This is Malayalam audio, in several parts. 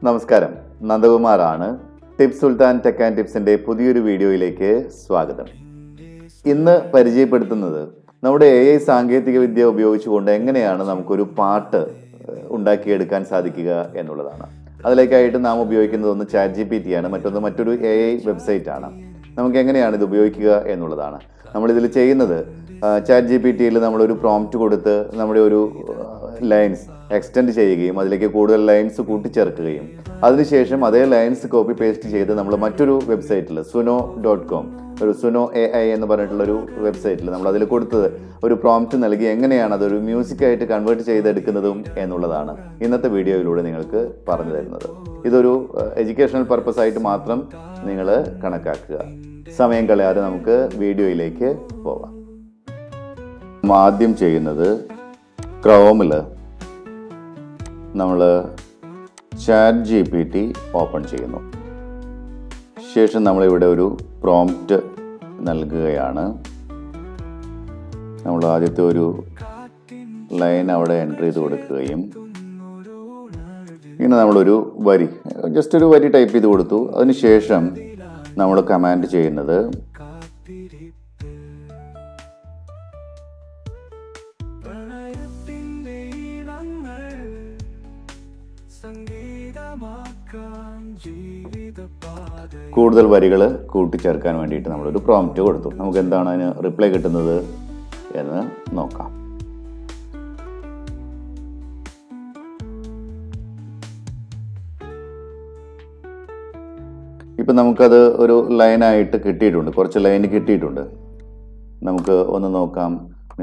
നമസ്കാരം, നന്ദകുമാറാണ്. ടിപ്സ് സുൽത്താൻ ടെക് ആൻഡ് ടിപ്സിൻ്റെ പുതിയൊരു വീഡിയോയിലേക്ക് സ്വാഗതം. ഇന്ന് പരിചയപ്പെടുത്തുന്നത് നമ്മുടെ AI സാങ്കേതിക വിദ്യ ഉപയോഗിച്ചുകൊണ്ട് എങ്ങനെയാണ് നമുക്കൊരു പാട്ട് ഉണ്ടാക്കിയെടുക്കാൻ സാധിക്കുക എന്നുള്ളതാണ്. അതിലേക്കായിട്ട് നാം ഉപയോഗിക്കുന്നത് ഒന്ന് ChatGPT ആണ്, മറ്റൊരു AI വെബ്സൈറ്റാണ്. നമുക്ക് എങ്ങനെയാണ് ഇത് ഉപയോഗിക്കുക എന്നുള്ളതാണ്. നമ്മളിതിൽ ചെയ്യുന്നത് ChatGPTയിൽ നമ്മളൊരു പ്രോംപ്റ്റ് കൊടുത്ത് നമ്മുടെ ഒരു ലൈൻസ് എക്സ്റ്റെൻഡ് ചെയ്യുകയും അതിലേക്ക് കൂടുതൽ ലൈൻസ് കൂട്ടിച്ചേർക്കുകയും അതിനുശേഷം അതേ ലൈൻസ് കോപ്പി പേസ്റ്റ് ചെയ്ത് നമ്മൾ മറ്റൊരു വെബ്സൈറ്റിൽ suno.com ഒരു സുനോ AI എന്ന് പറഞ്ഞിട്ടുള്ളൊരു വെബ്സൈറ്റിൽ നമ്മൾ അതിൽ കൊടുത്തത് ഒരു പ്രോംപ്റ്റ് നൽകി എങ്ങനെയാണ് അതൊരു മ്യൂസിക്കായിട്ട് കൺവേർട്ട് ചെയ്തെടുക്കുന്നതും എന്നുള്ളതാണ് ഇന്നത്തെ വീഡിയോയിലൂടെ നിങ്ങൾക്ക് പറഞ്ഞു തരുന്നത്. ഇതൊരു എഡ്യൂക്കേഷണൽ പർപ്പസ് ആയിട്ട് മാത്രം നിങ്ങൾ കണക്കാക്കുക. സമയം കളയാതെ നമുക്ക് വീഡിയോയിലേക്ക് പോവാം. ആദ്യം ചെയ്യുന്നത് ക്രോമിൽ നമ്മൾ ChatGPT ഓപ്പൺ ചെയ്യുന്നു. ശേഷം നമ്മളിവിടെ ഒരു പ്രോംപ്റ്റ് നൽകുകയാണ്. നമ്മൾ ആദ്യത്തെ ഒരു ലൈൻ അവിടെ എൻ്റർ ചെയ്ത് കൊടുക്കുകയും ഇങ്ങനെ നമ്മളൊരു വരി ജസ്റ്റ് ഒരു വരി ടൈപ്പ് ചെയ്ത് കൊടുത്തു. അതിനുശേഷം നമ്മൾ കമാൻഡ് ചെയ്യുന്നത് കൂടുതൽ വരികൾ കൂട്ടിച്ചേർക്കാൻ വേണ്ടിയിട്ട് നമ്മളൊരു പ്രോംപ്റ്റ് കൊടുത്തു. നമുക്ക് എന്താണ് അതിന് റിപ്ലൈ കിട്ടുന്നത് എന്ന് നോക്കാം. ഇപ്പം നമുക്കത് ഒരു ലൈനായിട്ട് കിട്ടിയിട്ടുണ്ട്, കുറച്ച് ലൈൻ കിട്ടിയിട്ടുണ്ട്. നമുക്ക് ഒന്ന് നോക്കാം.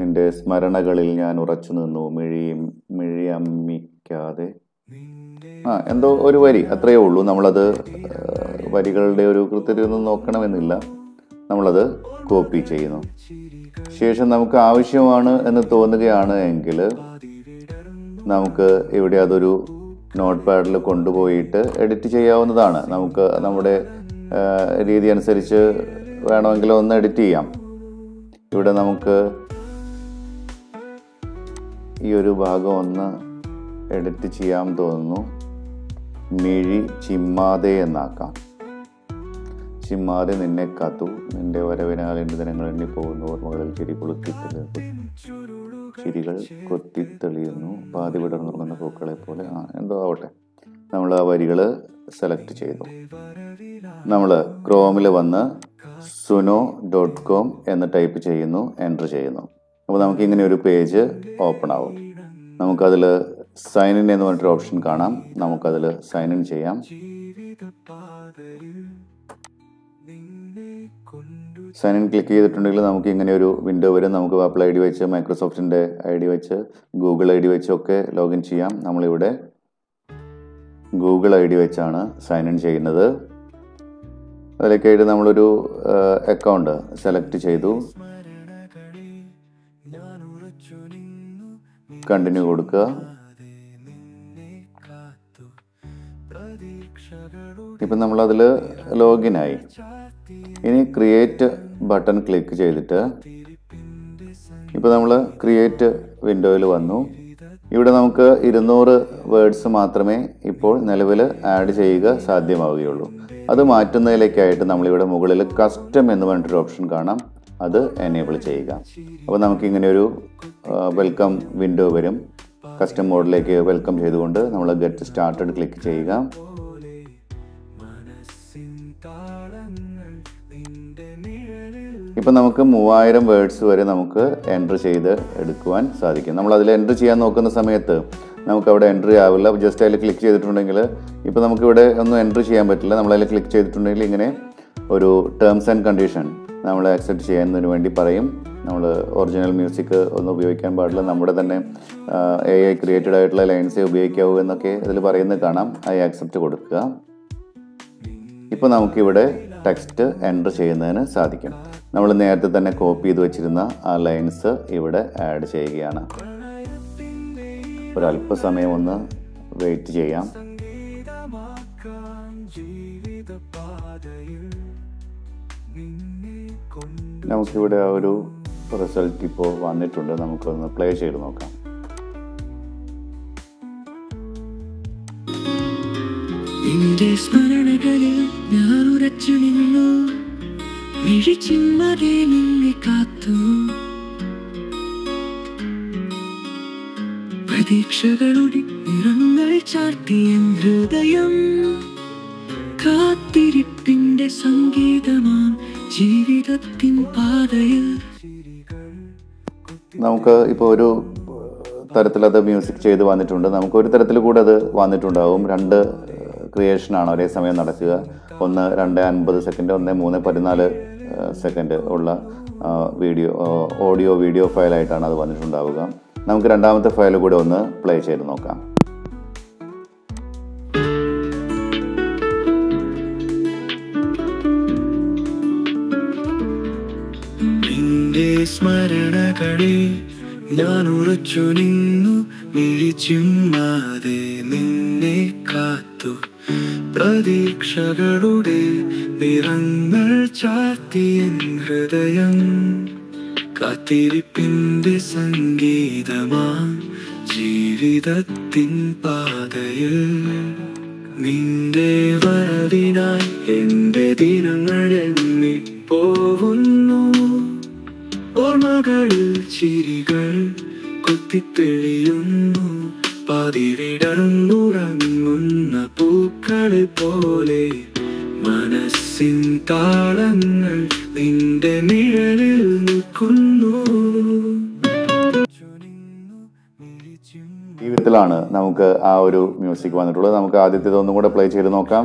നിന്റെ സ്മരണകളിൽ ഞാൻ ഉറച്ചു നിന്നു, മിഴിയമ്മിക്കാതെ എന്തോ ഒരു വരി, അത്രയേ ഉള്ളൂ. നമ്മളത് വരികളുടെ ഒരു കൃത്യതയൊന്നും നോക്കണമെന്നില്ല. നമ്മളത് കോപ്പി ചെയ്യുന്നു. ശേഷം നമുക്ക് ആവശ്യമാണ് എന്ന് തോന്നുകയാണ് എങ്കിൽ നമുക്ക് ഇവിടെ അതൊരു നോട്ട് പാഡിൽ കൊണ്ടുപോയിട്ട് എഡിറ്റ് ചെയ്യാവുന്നതാണ്. നമുക്ക് നമ്മുടെ രീതി അനുസരിച്ച് വേണമെങ്കിൽ ഒന്ന് എഡിറ്റ് ചെയ്യാം. ഇവിടെ നമുക്ക് ഈ ഒരു ഭാഗം ഒന്ന് എഡിറ്റ് ചെയ്യാൻ തോന്നുന്നു. മിഴി ചിമ്മാതെ എന്നാക്കാം. ചിമ്മാതെ നിന്നെ കാത്തു, നിന്റെ വരവിനാൽ എൻ്റെ ദിനങ്ങൾ എണ്ണിപ്പോകുന്നു, ഓർമ്മകളിൽ ചിരികൾ കൊത്തിത്തെളിയുന്നു, പാതി വിടർന്നുറങ്ങുന്ന പൂക്കളെ പോലെ എന്തോ ആവട്ടെ. നമ്മൾ ആ വരികൾ സെലക്ട് ചെയ്തു. നമ്മൾ ക്രോമിൽ വന്ന് suno.com എന്ന് ടൈപ്പ് ചെയ്യുന്നു, എൻ്റർ ചെയ്യുന്നു. അപ്പോൾ നമുക്കിങ്ങനെ ഒരു പേജ് ഓപ്പൺ ആവും. നമുക്കതിൽ സൈൻ ഇൻ എന്ന് പറഞ്ഞിട്ടൊരു ഓപ്ഷൻ കാണാം. നമുക്കതിൽ സൈൻ ഇൻ ചെയ്യാം. സൈൻ ഇൻ ക്ലിക്ക് ചെയ്തിട്ടുണ്ടെങ്കിൽ നമുക്ക് ഇങ്ങനെ ഒരു വിൻഡോ വരും. നമുക്ക് ആപ്പിൾ ID വെച്ച്, മൈക്രോസോഫ്റ്റിൻ്റെ ID വെച്ച്, ഗൂഗിൾ ID വെച്ചൊക്കെ ലോഗിൻ ചെയ്യാം. നമ്മളിവിടെ ഗൂഗിൾ ID വെച്ചാണ് സൈൻ ഇൻ ചെയ്യുന്നത്. അതിലേക്കായിട്ട് നമ്മളൊരു അക്കൗണ്ട് സെലക്ട് ചെയ്തു, കണ്ടിന്യൂ കൊടുക്കുക. ഇപ്പം നമ്മളതിൽ ലോഗിനായി. ഇനി ക്രിയേറ്റ് ബട്ടൺ ക്ലിക്ക് ചെയ്തിട്ട് ഇപ്പം നമ്മൾ ക്രിയേറ്റ് വിൻഡോയിൽ വന്നു. ഇവിടെ നമുക്ക് 200 വേർഡ്സ് മാത്രമേ ഇപ്പോൾ നിലവിൽ ആഡ് ചെയ്യുക സാധ്യമാവുകയുള്ളൂ. അത് മാറ്റുന്നതിലേക്കായിട്ട് നമ്മളിവിടെ മുകളിൽ കസ്റ്റം എന്ന് പറഞ്ഞിട്ടൊരു ഓപ്ഷൻ കാണാം. അത് എനേബിൾ ചെയ്യുക. അപ്പോൾ നമുക്കിങ്ങനെ ഒരു വെൽക്കം വിൻഡോ വരും. കസ്റ്റം മോഡിലേക്ക് വെൽക്കം ചെയ്തുകൊണ്ട് നമ്മൾ ഗെറ്റ് സ്റ്റാർട്ടഡ് ക്ലിക്ക് ചെയ്യുക. ഇപ്പം നമുക്ക് 3000 വേർഡ്സ് വരെ നമുക്ക് എൻ്റർ ചെയ്ത് എടുക്കുവാൻ സാധിക്കും. നമ്മൾ അതിൽ എൻ്റർ ചെയ്യാൻ നോക്കുന്ന സമയത്ത് നമുക്കവിടെ എൻട്രി ആവില്ല. ജസ്റ്റ് അതിൽ ക്ലിക്ക് ചെയ്തിട്ടുണ്ടെങ്കിൽ ഇപ്പോൾ നമുക്കിവിടെ ഒന്നും എൻ്റർ ചെയ്യാൻ പറ്റില്ല. നമ്മളതിൽ ക്ലിക്ക് ചെയ്തിട്ടുണ്ടെങ്കിൽ ഇങ്ങനെ ഒരു ടേംസ് ആൻഡ് കണ്ടീഷൻ നമ്മൾ ആക്സെപ്റ്റ് ചെയ്യുന്നതിന് വേണ്ടി പറയും. നമ്മൾ ഒറിജിനൽ മ്യൂസിക് ഒന്നും ഉപയോഗിക്കാൻ പാടില്ല, നമ്മുടെ തന്നെ AI ക്രിയേറ്റഡ് ആയിട്ടുള്ള ലൈൻസേ ഉപയോഗിക്കാവൂ എന്നൊക്കെ ഇതിൽ പറയുന്നത് കാണാം. ഐ ആക്സെപ്റ്റ് കൊടുക്കുക. ഇപ്പോൾ നമുക്കിവിടെ ടെക്സ്റ്റ് എൻ്റർ ചെയ്യുന്നതിന് സാധിക്കും. നമ്മൾ നേരത്തെ തന്നെ കോപ്പി ചെയ്ത് വെച്ചിരുന്ന ആ ലൈൻസ് ഇവിടെ ആഡ് ചെയ്യുകയാണ്. ഒരല്പസമയം ഒന്ന് വെയിറ്റ് ചെയ്യാം. നമുക്കിവിടെ ആ ഒരു റിസൾട്ട് ഇപ്പോൾ വന്നിട്ടുണ്ട്. നമുക്കൊന്ന് പ്ലേ ചെയ്ത് നോക്കാം. നിന്റെ സ്മരണകളിൽ ഞാൻ ഉറച്ചു നിന്നു, മിഴിച്ചിമ്മതെ നിന്നെ കാത്തു. പ്രതീക്ഷകളുടെ നിറങ്ങൾ ചാർത്തിയ ഹൃദയം, കാത്തിരിപ്പിന്റെ സംഗീതമാം ജീവിതത്തിൻ പാതയിൽ. നമുക്ക് ഇപ്പോൾ ഒരു തരത്തിലത് മ്യൂസിക് ചെയ്ത് വന്നിട്ടുണ്ട്. നമുക്ക് ഒരു തരത്തിൽ കൂടെ അത് വന്നിട്ടുണ്ടാവും. രണ്ട് ക്രിയേഷനാണ് ഒരേ സമയം നടക്കുക. ഒന്ന് 2:50 സെക്കൻഡ്, ഒന്ന് 3:14 സെക്കൻഡ് ഉള്ള ഓഡിയോ വീഡിയോ ഫയലായിട്ടാണ് അത് വന്നിട്ടുണ്ടാവുക. നമുക്ക് രണ്ടാമത്തെ ഫയൽ കൂടെ ഒന്ന് പ്ലേ ചെയ്ത് നോക്കാം. സ്മരണകളിൽ ഞാൻ ഉറച്ചു നിന്നു, മിഴിച്ചിമ്മാതെ നിന്നെ കാത്തു. പ്രതീക്ഷകളുടെ നിറങ്ങൾ ചാർത്തിയ ഹൃദയം, കാത്തിരിപ്പിന്റെ സംഗീതമാ ജീവിതത്തിൻ പാതയിൽ. നിന്റെ വരവിനായി എന്റെ ദിനങ്ങൾ എണ്ണിപ്പോവുന്നു. ഓർമ്മകളിൽ ചിരികൾ കൊത്തിത്തെളിയുന്നു, പതിവിടർന്നുറങ്ങുന്ന പൂക്കളെ പോലെ. മനസ്സിൻ താളങ്ങൾ നിന്റെ നിഴലിൽ നിൽക്കുന്നു. ഈ വിധത്തിലാണ് നമുക്ക് ആ ഒരു മ്യൂസിക് വന്നിട്ടുള്ളത്. നമുക്ക് ആദ്യത്തേത് ഒന്നും കൂടെ പ്ലേ ചെയ്ത് നോക്കാം.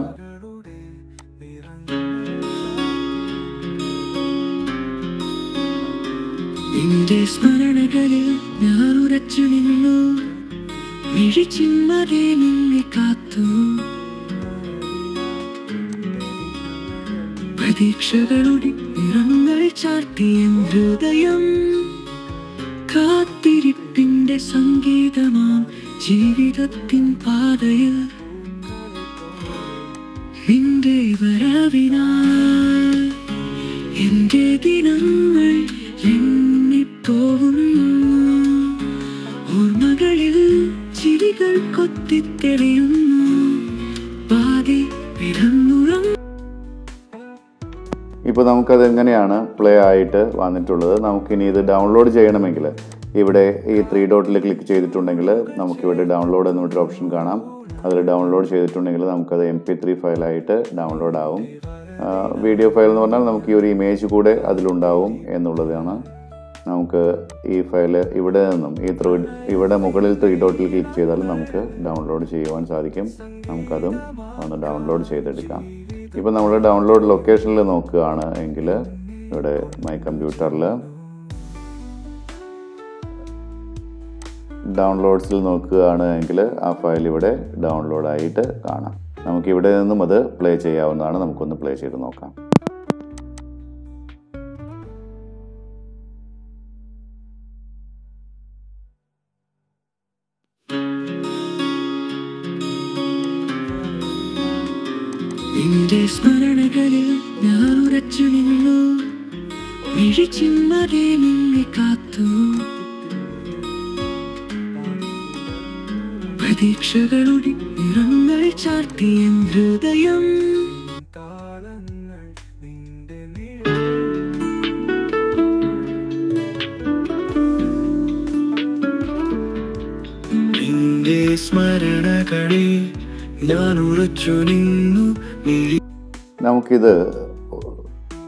നിന്റെ സ്മരണകളിൽ ഞാൻ ഉറച്ചു നിന്നു, മിഴിച്ചിമ്മതെ നിന്നെ കാത്തു. പ്രതീക്ഷകളുടെ നിറങ്ങൾ ചാർത്തിയ ഹൃദയം, കാത്തിരിപ്പിന്റെ സംഗീതമാം ജീവിതത്തിൻ പാതയിൽ. നിന്റെ വരവിനായി എന്റെ ദിനങ്ങൾ എണ്ണിപ്പോവുന്നു. ഓർമ്മകളിൽ ചിരികൾ കൊത്തിത്തെളിയുന്നു, പാതി വിടർന്നുറങ്ങുന്നു. ഇപ്പോൾ നമുക്കത് എങ്ങനെയാണ് പ്ലേ ആയിട്ട് വന്നിട്ടുള്ളത്. നമുക്കിനി ഇത് ഡൗൺലോഡ് ചെയ്യണമെങ്കിൽ ഇവിടെ ഈ 3 ഡോട്ടിൽ ക്ലിക്ക് ചെയ്തിട്ടുണ്ടെങ്കിൽ നമുക്കിവിടെ ഡൗൺലോഡ് എന്ന് പറഞ്ഞൊരു ഓപ്ഷൻ കാണാം. അതിൽ ഡൗൺലോഡ് ചെയ്തിട്ടുണ്ടെങ്കിൽ നമുക്കത് MP3 ഫയലായിട്ട് ഡൗൺലോഡ് ആവും. വീഡിയോ ഫയൽ എന്ന് പറഞ്ഞാൽ നമുക്ക് ഈ ഒരു ഇമേജ് കൂടെ അതിലുണ്ടാവും എന്നുള്ളതാണ്. നമുക്ക് ഈ ഫയൽ ഇവിടെ നിന്നും ഇവിടെ മുകളിൽ 3 ഡോട്ടിൽ ക്ലിക്ക് ചെയ്താൽ നമുക്ക് ഡൗൺലോഡ് ചെയ്യുവാൻ സാധിക്കും. നമുക്കതും ഒന്ന് ഡൗൺലോഡ് ചെയ്തെടുക്കാം. ഇപ്പോൾ നമ്മൾ ഡൗൺലോഡ് ലൊക്കേഷനിൽ നോക്കുകയാണ് എങ്കിൽ ഇവിടെ മൈ കമ്പ്യൂട്ടറിൽ ഡൗൺലോഡ്സിൽ നോക്കുകയാണ് എങ്കിൽ ആ ഫയൽ ഇവിടെ ഡൗൺലോഡായിട്ട് കാണാം. നമുക്കിവിടെ നിന്നും അത് പ്ലേ ചെയ്യാവുന്നതാണ്. നമുക്കൊന്ന് പ്ലേ ചെയ്ത് നോക്കാം. നിന്റെ സ്മരണകളിൽ ഞാൻ ഉറച്ചു നിന്നു, മിഴിച്ചിമ്മതെ നിന്നെ കാത്തു. പ്രതീക്ഷകളുടെ നിറങ്ങൾ ചാർത്തിയ ഹൃദയം, നിന്റെ സ്മരണകളിൽ ഞാൻ ഉറച്ചു നിന്നു. നമുക്കിത്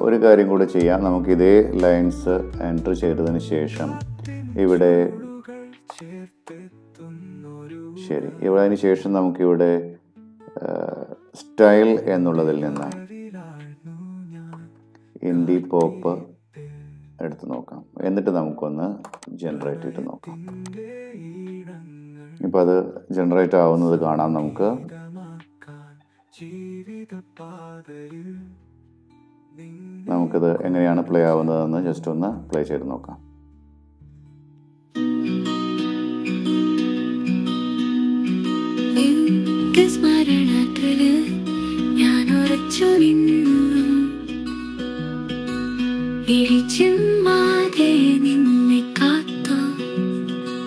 ഒരു കാര്യം കൂടെ ചെയ്യാം. നമുക്കിതേ ലൈൻസ് എൻ്റർ ചെയ്തതിന് ശേഷം ഇവിടെ അതിന് ശേഷം നമുക്കിവിടെ സ്റ്റൈൽ എന്നുള്ളതിൽ നിന്ന് ഇൻഡി പോപ്പ് എടുത്ത് നോക്കാം. എന്നിട്ട് നമുക്കൊന്ന് ജനറേറ്റ് ചെയ്ത് നോക്കാം. ഇപ്പോൾ അത് ജനറേറ്റ് ആവുന്നത് കാണാം. നമുക്ക് നമുക്കിത് എങ്ങനെയാണ് പ്ലേ ആവുന്നതെന്ന് ജസ്റ്റ് ഒന്ന് പ്ലേ ചെയ്ത് നോക്കാം.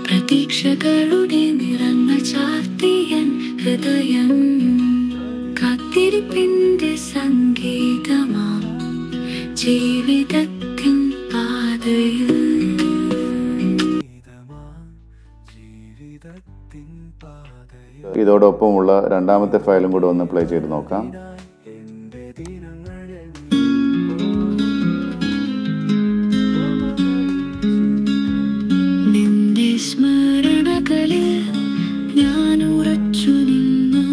പ്രതീക്ഷകളുടെ നിറങ്ങൾ ചാർത്തിയ ഹൃദയം, ജീവിതത്തിൻ പാതയിൽ. ഇതോടൊപ്പമുള്ള രണ്ടാമത്തെ ഫയലും കൂടെ ഒന്ന് പ്ലേ ചെയ്ത് നോക്കാം. നിന്റെ സ്മരണകളിൽ ഞാൻ ഉറച്ചു നിന്നു,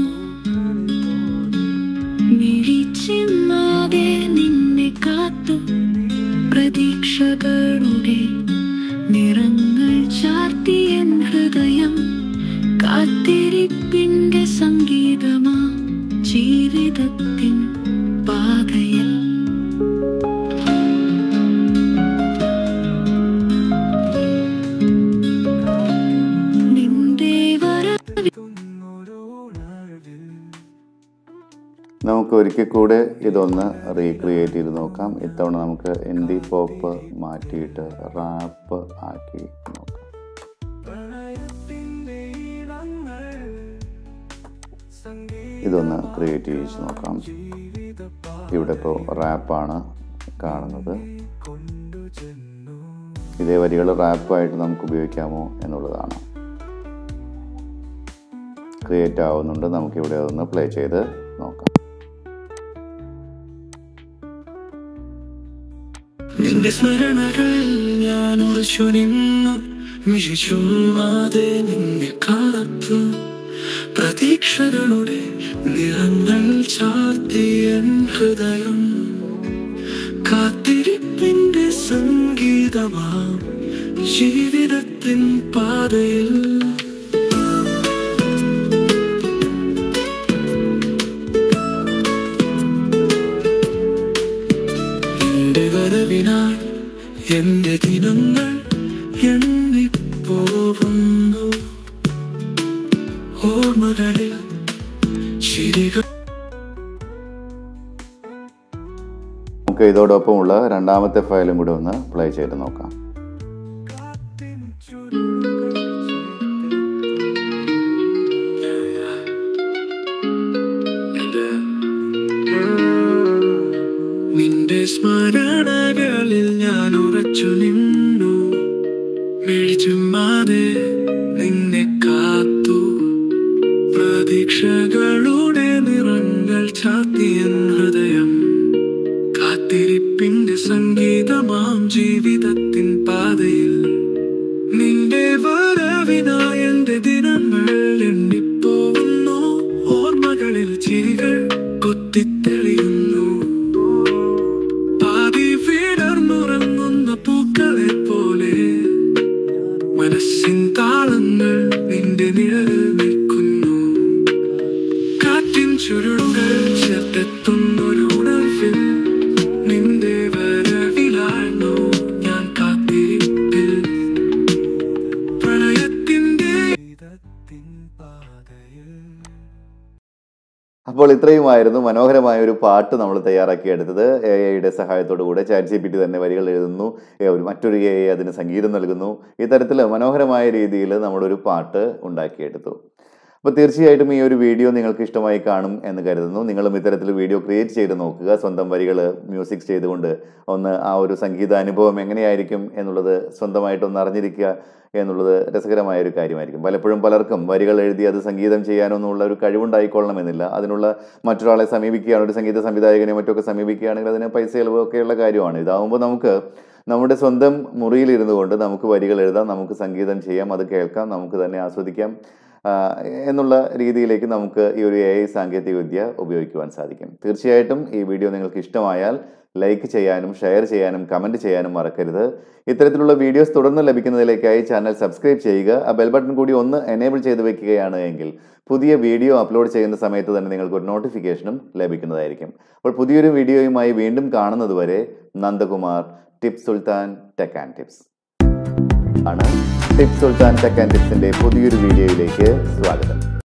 മിഴിച്ചിമ്മാതെ നിന്നെ കാത്തു, പ്രതീക്ഷകളുടെ നിറങ്ങൾ ചാർത്തിയ ഹൃദയം, കാത്തിരിപ്പിന്റെ സംഗീതമാ ജീവിതത്തിൻ പാതയിൽ. നമുക്ക് ഒരിക്കൽ കൂടെ ഇതൊന്ന് റീക്രിയേറ്റ് ചെയ്ത് നോക്കാം. ഇത്തവണ നമുക്ക് ഹിന്ദി പോപ്പ് മാറ്റിയിട്ട് റാപ്പ് ആക്കി നോക്കാം. ഇതൊന്ന് ക്രിയേറ്റ് ചെയ്ത് നോക്കാം. ഇവിടെ ഇപ്പോൾ റാപ്പാണ് കാണുന്നത്. ഇതേ വരികൾ റാപ്പായിട്ട് നമുക്ക് ഉപയോഗിക്കാമോ എന്നുള്ളതാണ്. ക്രിയേറ്റ് ആവുന്നുണ്ട്. നമുക്കിവിടെ അതൊന്ന് പ്ലേ ചെയ്ത് നോക്കാം. നിന്റെ സ്മരണകളിൽ ഞാൻ ഉറച്ചു നിന്നു, മിഴിച്ചുമ്മാതെ നിന്നെ കാത്തു, പ്രതീക്ഷകളുടെ നിറങ്ങൾ ചാർത്തിയ ഹൃദയം, കാത്തിരിപ്പിന്റെ സംഗീതമാം ജീവിതത്തിൻ പാതയിൽ. എന്റെ വരവിനാൽ എന്റെ ദിനങ്ങൾ എണ്ണിപ്പോകുന്നു, ഓർമ്മകളിൽ ചിരികൾ. നമുക്ക് ഇതോടൊപ്പമുള്ള രണ്ടാമത്തെ ഫയലും കൂടെ ഒന്ന് പ്ലേ ചെയ്ത് നോക്കാം. നിന്റെ സ്മരണകളിൽ ഞാൻ ഉറച്ചു നിന്നു, മിഴിച്ചുമ്മാതെ നിന്നെ കാത്തു, പ്രതീക്ഷകളുടെ നിറങ്ങൾ ചാർത്തിയ ഹൃദയം, കാത്തിരിപ്പിന്റെ സംഗീതമാം ജീവിതത്തിൻ പാതയിൽ. നിന്റെ വരവിനായി എന്റെ ദിനങ്ങൾ എണ്ണിപ്പോകുന്നു, ഓർമ്മകളിൽ ചിരികൾ കൊത്തിത്തെളിയുന്നു, പാതി വിടർന്നുറങ്ങുന്ന പൂക്കളെ പോലെ മനസ്സിൻ താളങ്ങൾ നിന്റെ നിഴലിൽ നിൽക്കുന്നു, കാറ്റിൻ ചുരുളുകൾ ചേർത്തെത്തുന്നൊരു ഉണർവിൽ, നിന്റെ വരവിലായിരുന്നു ഞാൻ കാത്തിരിപ്പിൽ, പ്രണയത്തിന്റെ പാതയിൽ. അപ്പോൾ ഇത്രയുമായിരുന്നു മനോഹരമായ ഒരു പാട്ട് നമ്മൾ തയ്യാറാക്കിയെടുത്തത്. AI-യുടെ സഹായത്തോടു കൂടെ ChatGPT തന്നെ വരികൾ എഴുതുന്നു, മറ്റൊരു AI അതിന് സംഗീതം നൽകുന്നു. ഇത്തരത്തിൽ മനോഹരമായ രീതിയിൽ നമ്മളൊരു പാട്ട് ഉണ്ടാക്കിയെടുത്തു. അപ്പോൾ തീർച്ചയായിട്ടും ഈ ഒരു വീഡിയോ നിങ്ങൾക്ക് ഇഷ്ടമായി കാണും എന്ന് കരുതുന്നു. നിങ്ങളും ഇത്തരത്തിൽ വീഡിയോ ക്രിയേറ്റ് ചെയ്ത് നോക്കുക. സ്വന്തം വരികൾ മ്യൂസിക് ചെയ്തുകൊണ്ട് ഒന്ന് ആ ഒരു സംഗീതാനുഭവം എങ്ങനെയായിരിക്കും എന്നുള്ളത് സ്വന്തമായിട്ടൊന്ന് അറിഞ്ഞിരിക്കുക എന്നുള്ളത് രസകരമായ ഒരു കാര്യമായിരിക്കും. പലപ്പോഴും പലർക്കും വരികൾ എഴുതി അത് സംഗീതം ചെയ്യാനൊന്നുള്ള ഒരു കഴിവുണ്ടായിക്കൊള്ളണമെന്നില്ല. അതിനുള്ള മറ്റൊരാളെ സമീപിക്കുകയാണ്, ഒരു സംഗീത സംവിധായകനെ മറ്റൊക്കെ സമീപിക്കുകയാണെങ്കിൽ അതിന് പൈസ ചിലവൊക്കെയുള്ള കാര്യമാണ്. ഇതാവുമ്പോൾ നമുക്ക് നമ്മുടെ സ്വന്തം മുറിയിലിരുന്നു കൊണ്ട് നമുക്ക് വരികൾ എഴുതാം, നമുക്ക് സംഗീതം ചെയ്യാം, അത് കേൾക്കാം, നമുക്ക് തന്നെ ആസ്വദിക്കാം എന്നുള്ള രീതിയിലേക്ക് നമുക്ക് ഈ ഒരു AI സാങ്കേതികവിദ്യ ഉപയോഗിക്കുവാൻ സാധിക്കും. തീർച്ചയായിട്ടും ഈ വീഡിയോ നിങ്ങൾക്ക് ഇഷ്ടമായാൽ ലൈക്ക് ചെയ്യാനും ഷെയർ ചെയ്യാനും കമൻറ്റ് ചെയ്യാനും മറക്കരുത്. ഇത്തരത്തിലുള്ള വീഡിയോസ് തുടർന്ന് ലഭിക്കുന്നതിലേക്കായി ചാനൽ സബ്സ്ക്രൈബ് ചെയ്യുക. ആ ബെൽ ബട്ടൺ കൂടി ഒന്ന് എനേബിൾ ചെയ്ത് വെക്കുകയാണ് എങ്കിൽ പുതിയ വീഡിയോ അപ്ലോഡ് ചെയ്യുന്ന സമയത്ത് തന്നെ നിങ്ങൾക്ക് ഒരു നോട്ടിഫിക്കേഷനും ലഭിക്കുന്നതായിരിക്കും. അപ്പോൾ പുതിയൊരു വീഡിയോയുമായി വീണ്ടും കാണുന്നത് വരെ Nandakumar, tips Sultan tech and tips ആണ്. ടിപ്സ് സുൽത്താൻ ടെക് ആൻഡ് ടിപ്സിൻ്റെ പുതിയൊരു വീഡിയോയിലേക്ക് സ്വാഗതം.